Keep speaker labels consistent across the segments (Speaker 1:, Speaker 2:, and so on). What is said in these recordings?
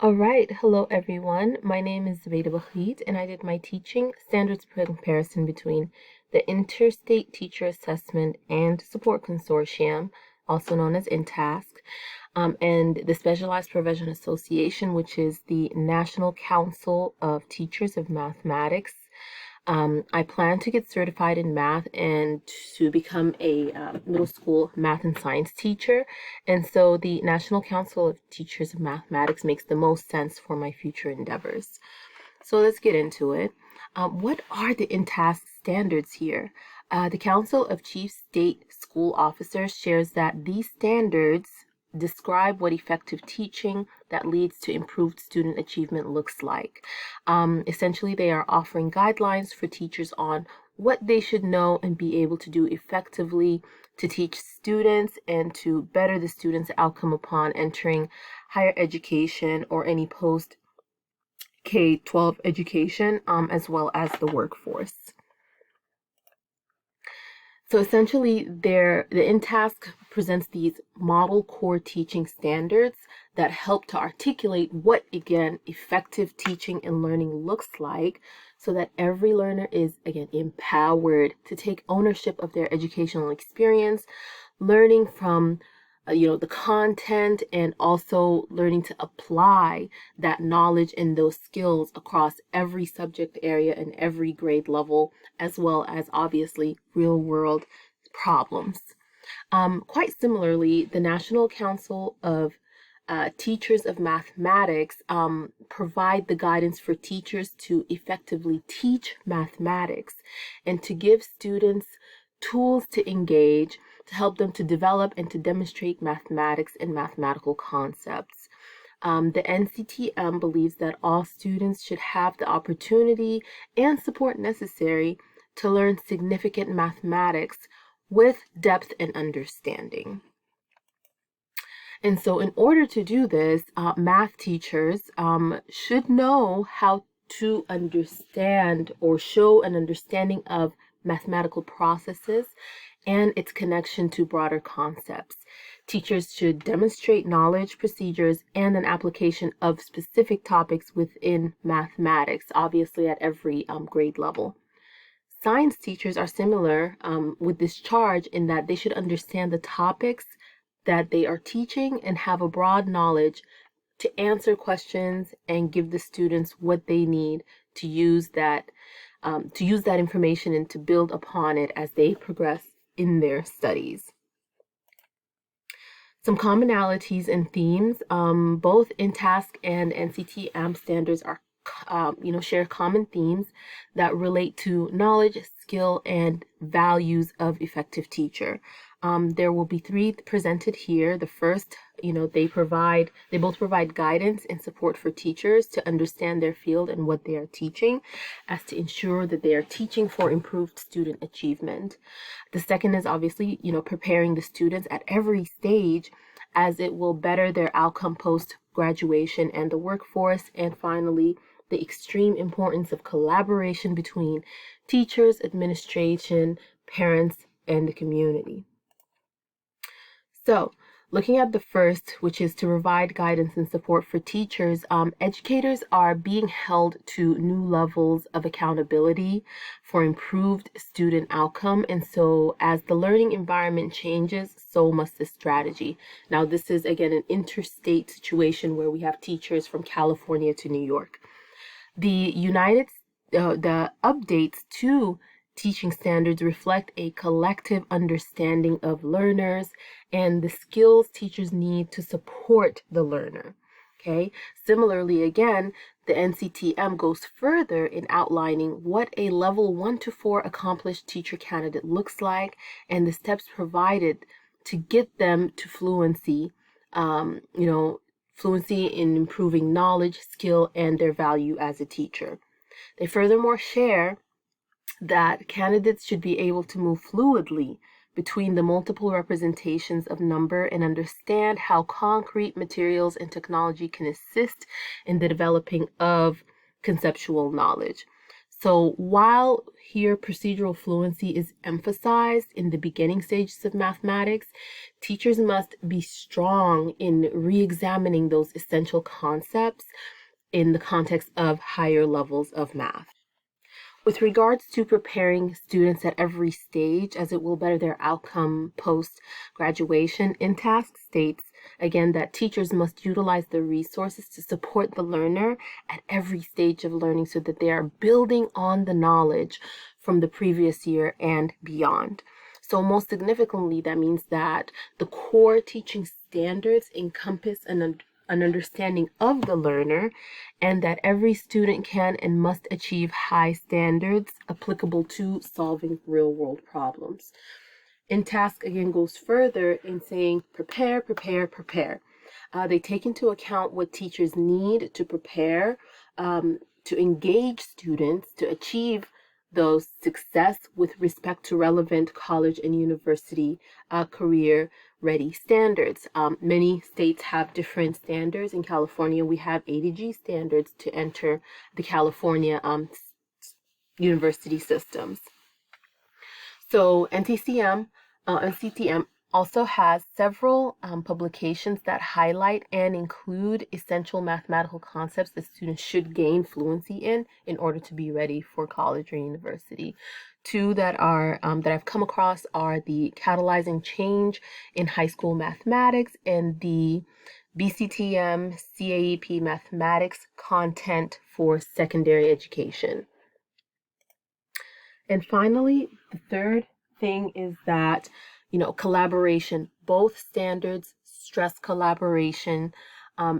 Speaker 1: All right, hello everyone. My name is Zubaida Bakhit, and I did my teaching standards comparison between the Interstate Teacher Assessment and Support Consortium, also known as InTASC, and the Specialized Provision Association, which is the National Council of Teachers of Mathematics. I plan to get certified in math and to become a middle school math and science teacher. And so the National Council of Teachers of Mathematics makes the most sense for my future endeavors. So let's get into it. What are the InTASC standards here? The Council of Chief State School Officers shares that these standards describe what effective teaching that leads to improved student achievement looks like. Essentially, they are offering guidelines for teachers on what they should know and be able to do effectively to teach students and to better the students' outcome upon entering higher education or any post K-12 education, as well as the workforce. So essentially, the InTASC presents these model core teaching standards that help to articulate what, again, effective teaching and learning looks like so that every learner is, again, empowered to take ownership of their educational experience, learning from the content, and also learning to apply that knowledge and those skills across every subject area and every grade level, as well as obviously real world problems. Quite similarly, the National Council of Teachers of Mathematics provide the guidance for teachers to effectively teach mathematics and to give students tools to engage to help them to develop and to demonstrate mathematics and mathematical concepts. The NCTM believes that all students should have the opportunity and support necessary to learn significant mathematics with depth and understanding. And so, in order to do this, math teachers should know how to understand or show an understanding of mathematical processes and its connection to broader concepts. Teachers should demonstrate knowledge, procedures, and an application of specific topics within mathematics, obviously at every grade level. Science teachers are similar with this charge in that they should understand the topics that they are teaching and have a broad knowledge to answer questions and give the students what they need to use that information and to build upon it as they progress in their studies. Some commonalities and themes. Both InTASC and NCTM standards are share common themes that relate to knowledge, skill, and values of effective teacher. There will be three presented here. The first, they both provide guidance and support for teachers to understand their field and what they are teaching, as to ensure that they are teaching for improved student achievement. The second is obviously, preparing the students at every stage as it will better their outcome post graduation and the workforce. And finally, the extreme importance of collaboration between teachers, administration, parents, and the community. So, looking at the first, which is to provide guidance and support for teachers, educators are being held to new levels of accountability for improved student outcome. And so, as the learning environment changes, so must the strategy. Now, this is again an interstate situation where we have teachers from California to New York. The updates to teaching standards reflect a collective understanding of learners and the skills teachers need to support the learner. Okay. Similarly, again, the NCTM goes further in outlining what a level 1 to 4 accomplished teacher candidate looks like and the steps provided to get them to fluency, fluency in improving knowledge, skill, and their value as a teacher. They furthermore share that candidates should be able to move fluidly between the multiple representations of number and understand how concrete materials and technology can assist in the developing of conceptual knowledge. So while here procedural fluency is emphasized in the beginning stages of mathematics, teachers must be strong in re-examining those essential concepts in the context of higher levels of math. With regards to preparing students at every stage as it will better their outcome post-graduation, InTASC states, again, that teachers must utilize the resources to support the learner at every stage of learning so that they are building on the knowledge from the previous year and beyond. So most significantly, that means that the core teaching standards encompass an understanding of the learner, and that every student can and must achieve high standards applicable to solving real-world problems. InTASC again goes further in saying prepare, prepare, prepare. They take into account what teachers need to prepare, to engage students to achieve those success with respect to relevant college and university career ready standards. Many states have different standards. In California, we have ADG standards to enter the California university systems. So NCTM also has several publications that highlight and include essential mathematical concepts that students should gain fluency in order to be ready for college or university. Two that I've come across are the Catalyzing Change in High School Mathematics and the BCTM CAEP Mathematics Content for Secondary Education. And finally, the third thing is that, collaboration. Both standards stress collaboration,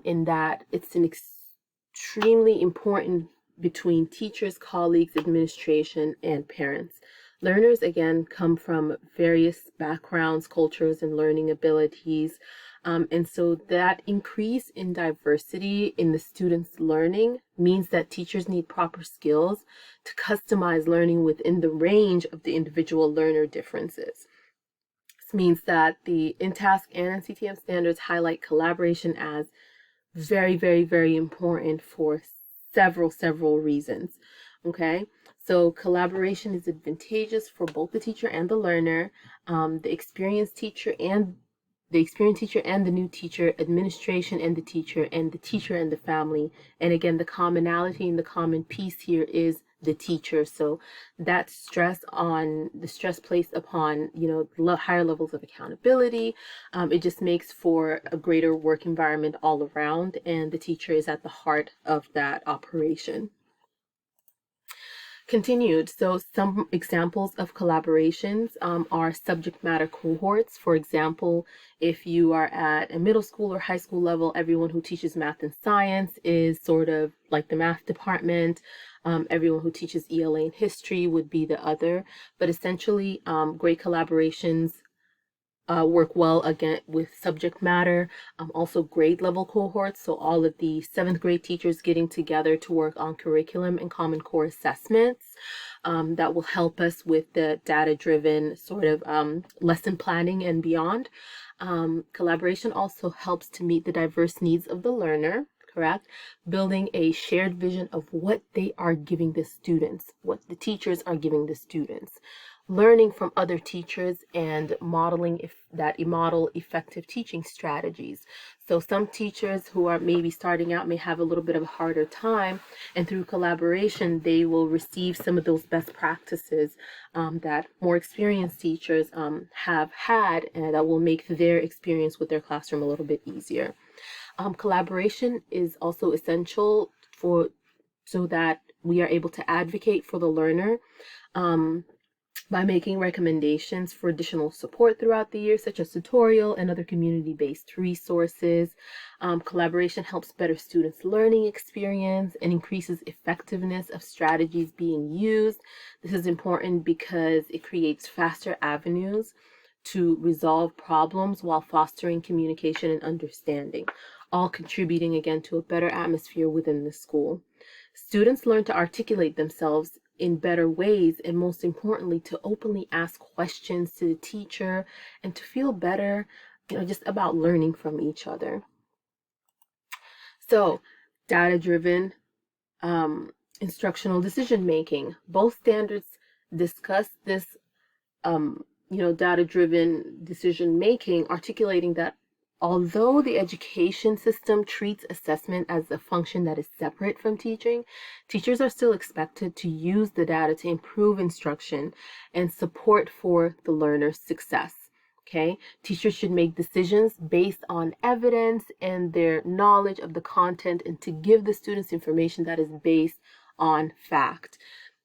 Speaker 1: in that it's an extremely important between teachers, colleagues, administration, and parents. Learners, again, come from various backgrounds, cultures, and learning abilities. And so that increase in diversity in the students' learning means that teachers need proper skills to customize learning within the range of the individual learner differences. This means that the InTASC and NCTM standards highlight collaboration as very, very, very important for several reasons. Okay, so collaboration is advantageous for both the teacher and the learner, the experienced teacher and the new teacher, administration and the teacher and the family. And again, the commonality and the common piece here is the teacher. So that stress placed upon, higher levels of accountability, it just makes for a greater work environment all around, and the teacher is at the heart of that operation. Continued. So some examples of collaborations are subject matter cohorts. For example, if you are at a middle school or high school level, everyone who teaches math and science is sort of like the math department. Everyone who teaches ELA and history would be the other. But essentially, great collaborations work well again with subject matter, also grade level cohorts. So all of the 7th grade teachers getting together to work on curriculum and Common Core assessments. That will help us with the data-driven sort of lesson planning and beyond. Collaboration also helps to meet the diverse needs of the learner, correct? Building a shared vision of what they are giving the students, what the teachers are giving the students. Learning from other teachers and model effective teaching strategies. So some teachers who are maybe starting out may have a little bit of a harder time, and through collaboration, they will receive some of those best practices that more experienced teachers have had, and that will make their experience with their classroom a little bit easier. Collaboration is also essential so that we are able to advocate for the learner, by making recommendations for additional support throughout the year, such as tutorial and other community-based resources. Collaboration helps better students' learning experience and increases effectiveness of strategies being used. This is important because it creates faster avenues to resolve problems while fostering communication and understanding, all contributing again to a better atmosphere within the school. Students learn to articulate themselves in better ways, and most importantly, to openly ask questions to the teacher and to feel better, just about learning from each other. So, data-driven instructional decision making. Both standards discuss this data-driven decision making, articulating that although the education system treats assessment as a function that is separate from teaching, teachers are still expected to use the data to improve instruction and support for the learner's success. Okay, teachers should make decisions based on evidence and their knowledge of the content, and to give the students information that is based on fact.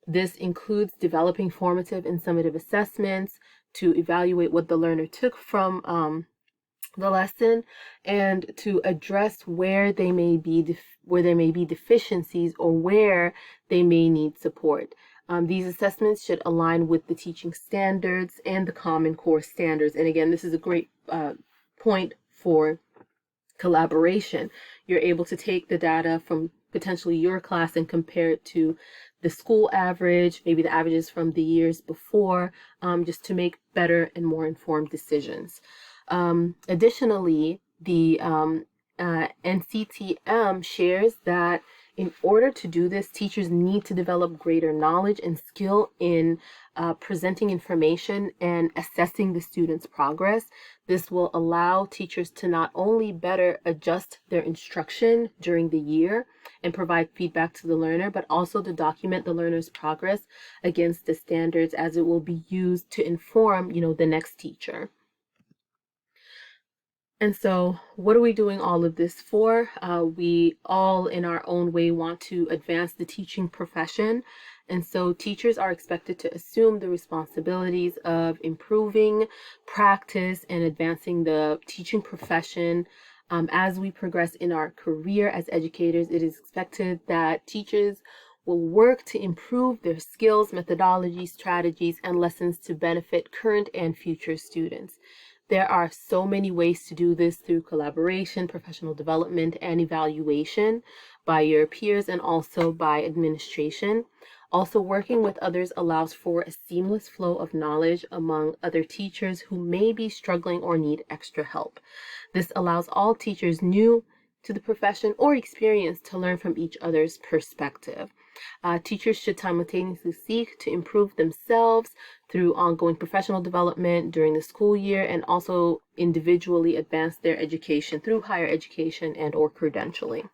Speaker 1: This includes developing formative and summative assessments to evaluate what the learner took from the lesson, and to address where there may be deficiencies or where they may need support. These assessments should align with the teaching standards and the Common Core standards. And again, this is a great point for collaboration. You're able to take the data from potentially your class and compare it to the school average, maybe the averages from the years before, just to make better and more informed decisions. Additionally, the NCTM shares that in order to do this, teachers need to develop greater knowledge and skill in presenting information and assessing the students' progress. This will allow teachers to not only better adjust their instruction during the year and provide feedback to the learner, but also to document the learner's progress against the standards, as it will be used to inform, the next teacher. And so what are we doing all of this for? We all, in our own way, want to advance the teaching profession. And so teachers are expected to assume the responsibilities of improving practice and advancing the teaching profession. As we progress in our career as educators, it is expected that teachers will work to improve their skills, methodologies, strategies, and lessons to benefit current and future students. There are so many ways to do this through collaboration, professional development, and evaluation by your peers and also by administration. Also, working with others allows for a seamless flow of knowledge among other teachers who may be struggling or need extra help. This allows all teachers new to the profession or experienced to learn from each other's perspective. Teachers should simultaneously seek to improve themselves through ongoing professional development during the school year, and also individually advance their education through higher education and or credentialing.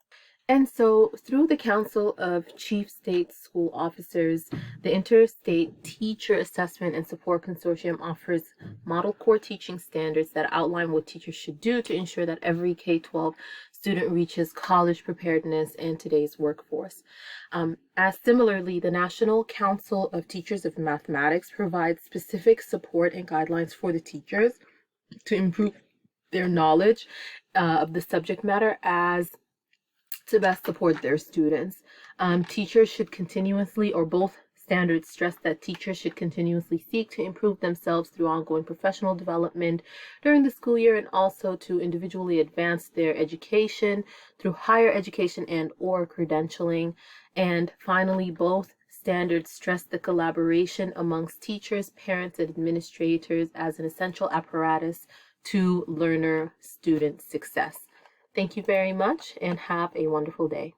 Speaker 1: And so through the Council of Chief State School Officers, the Interstate Teacher Assessment and Support Consortium offers model core teaching standards that outline what teachers should do to ensure that every K-12 student reaches college preparedness in today's workforce. As similarly, the National Council of Teachers of Mathematics provides specific support and guidelines for the teachers to improve their knowledge of the subject matter as to best support their students. Teachers should continuously, or both standards stress that teachers should continuously seek to improve themselves through ongoing professional development during the school year, and also to individually advance their education through higher education and or credentialing. And finally, both standards stress the collaboration amongst teachers, parents, and administrators as an essential apparatus to learner-student success. Thank you very much and have a wonderful day.